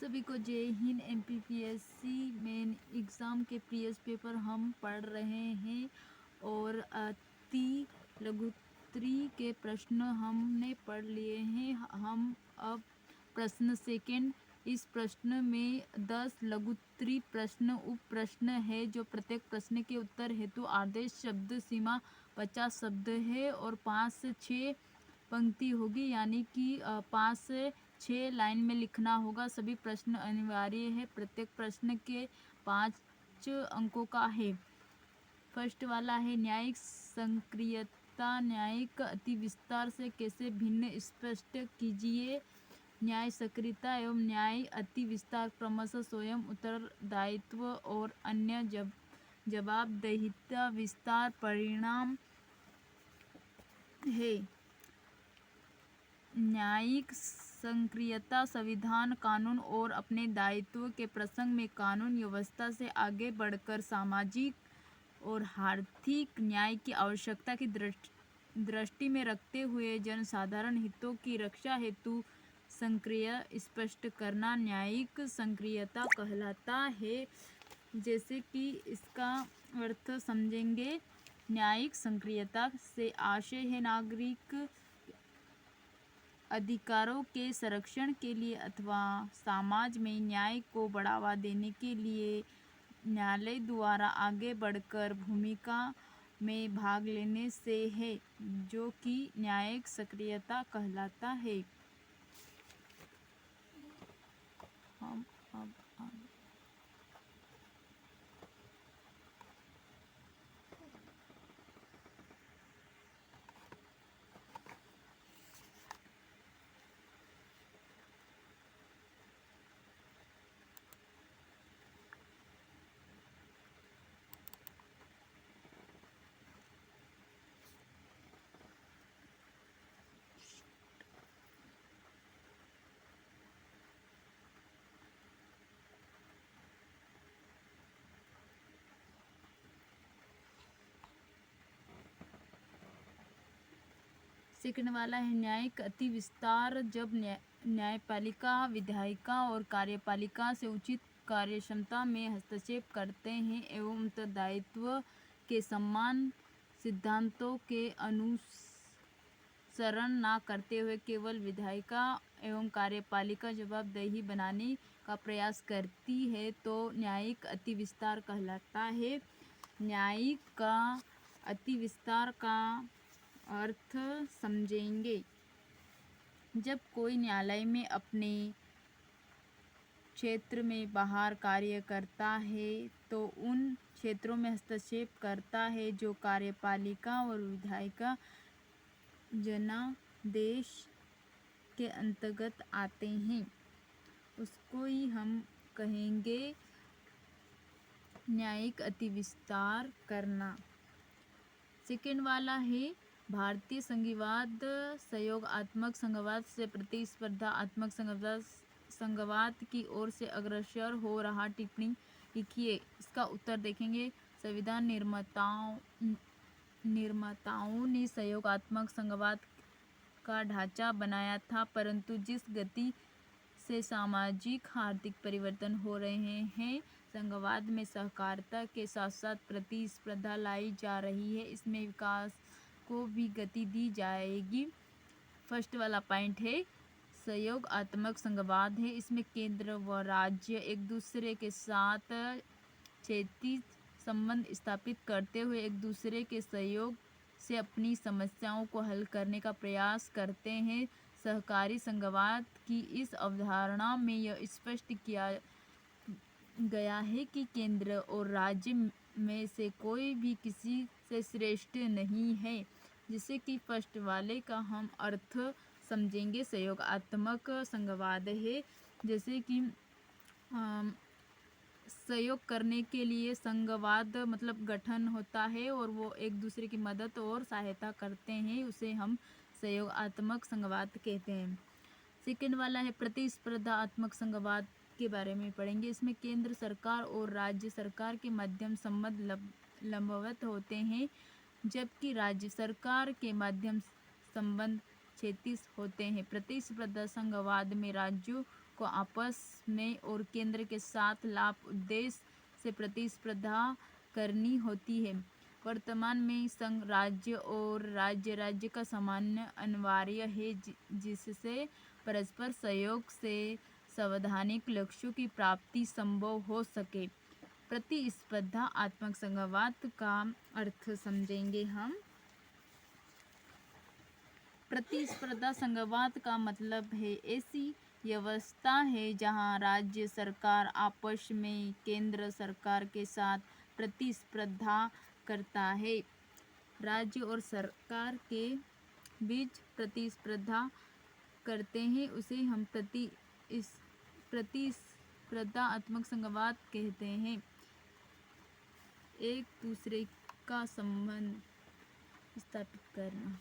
सभी को जय हिंद। एमपीपीएससी मेन एग्ज़ाम के प्रीवियस पेपर हम पढ़ रहे हैं और अति लघुत्तरी के प्रश्न हमने पढ़ लिए हैं। हम अब प्रश्न सेकेंड, इस प्रश्न में 10 लघुत्तरी प्रश्न उप प्रश्न है जो प्रत्येक प्रश्न के उत्तर हेतु आदेश शब्द सीमा 50 शब्द है और 5 से 6 पंक्ति होगी, यानी कि 5 से 6 लाइन में लिखना होगा। सभी प्रश्न अनिवार्य है। प्रत्येक प्रश्न के 5 अंकों का है। फर्स्ट वाला है न्यायिक सक्रियता न्यायिक अति विस्तार से कैसे भिन्न स्पष्ट कीजिए। न्याय सक्रियता एवं न्याय अति विस्तार क्रमशः स्वयं उत्तरदायित्व और अन्य जवाबदेहिता विस्तार परिणाम है। न्यायिक सक्रियता संविधान, कानून और अपने दायित्व के प्रसंग में कानून व्यवस्था से आगे बढ़कर सामाजिक और आर्थिक न्याय की आवश्यकता की दृष्टि में रखते हुए जनसाधारण हितों की रक्षा हेतु सक्रिय स्पष्ट करना न्यायिक सक्रियता कहलाता है। जैसे कि इसका अर्थ समझेंगे। न्यायिक सक्रियता से आशय है नागरिक अधिकारों के संरक्षण के लिए अथवा समाज में न्याय को बढ़ावा देने के लिए न्यायालय द्वारा आगे बढ़कर भूमिका में भाग लेने से है, जो कि न्यायिक सक्रियता कहलाता है। हम अब सेकंड वाला है न्यायिक अति विस्तार। जब न्यायपालिका विधायिका और कार्यपालिका से उचित कार्यक्षमता में हस्तक्षेप करते हैं एवं उत्तरदायित्व के समान सिद्धांतों के अनुसरण न करते हुए केवल विधायिका एवं कार्यपालिका जवाबदेही बनाने का प्रयास करती है तो न्यायिक अति विस्तार कहलाता है। न्यायिक का अति विस्तार का अर्थ समझेंगे। जब कोई न्यायालय में अपने क्षेत्र में बाहर कार्य करता है तो उन क्षेत्रों में हस्तक्षेप करता है जो कार्यपालिका और विधायिका जनादेश के अंतर्गत आते हैं, उसको ही हम कहेंगे न्यायिक अति विस्तार करना। सेकेंड वाला है भारतीय संघवाद सहयोगात्मक संघवाद से प्रतिस्पर्धात्मक संघवाद की ओर से अग्रसर हो रहा। टिप्पणी लिखिए। इसका उत्तर देखेंगे। संविधान निर्माताओं ने सहयोगात्मक संघवाद का ढांचा बनाया था, परंतु जिस गति से सामाजिक आर्थिक परिवर्तन हो रहे हैं, संघवाद में सहकारिता के साथ साथ प्रतिस्पर्धा लाई जा रही है। इसमें विकास को भी गति दी जाएगी। फर्स्ट वाला पॉइंट है सहयोगात्मक संघवाद है। इसमें केंद्र व राज्य एक दूसरे के साथ क्षेत्रीय संबंध स्थापित करते हुए एक दूसरे के सहयोग से अपनी समस्याओं को हल करने का प्रयास करते हैं। सहकारी संघवाद की इस अवधारणा में यह स्पष्ट किया गया है कि केंद्र और राज्य में से कोई भी किसी से श्रेष्ठ नहीं है। जिससे कि फर्स्ट वाले का हम अर्थ समझेंगे। सहयोगात्मक संघवाद है जैसे कि सहयोग करने के लिए संघवाद मतलब गठन होता है और वो एक दूसरे की मदद और सहायता करते हैं, उसे हम सहयोगात्मक संघवाद कहते हैं। सेकेंड वाला है प्रतिस्पर्धात्मक संघवाद के बारे में पढ़ेंगे। इसमें केंद्र सरकार और राज्य सरकार के मध्यम संबंध लंबवत होते हैं, जबकि राज्य सरकार के माध्यम संबंध क्षैतिज होते हैं। प्रतिस्पर्धा संघवाद में राज्यों को आपस में और केंद्र के साथ लाभ उद्देश्य से प्रतिस्पर्धा करनी होती है। वर्तमान में संघ राज्य और राज्य का सामान्य अनिवार्य है जिससे परस्पर सहयोग से संवैधानिक लक्ष्यों की प्राप्ति संभव हो सके। प्रतिस्पर्धा आत्मक संघवाद का अर्थ समझेंगे हम। प्रतिस्पर्धा संघवाद का मतलब है ऐसी व्यवस्था है जहां राज्य सरकार आपस में केंद्र सरकार के साथ प्रतिस्पर्धा करता है। राज्य और सरकार के बीच प्रतिस्पर्धा करते हैं उसे हम प्रतिस्पर्धात्मक संघवाद कहते हैं। एक दूसरे का संबंध स्थापित करना।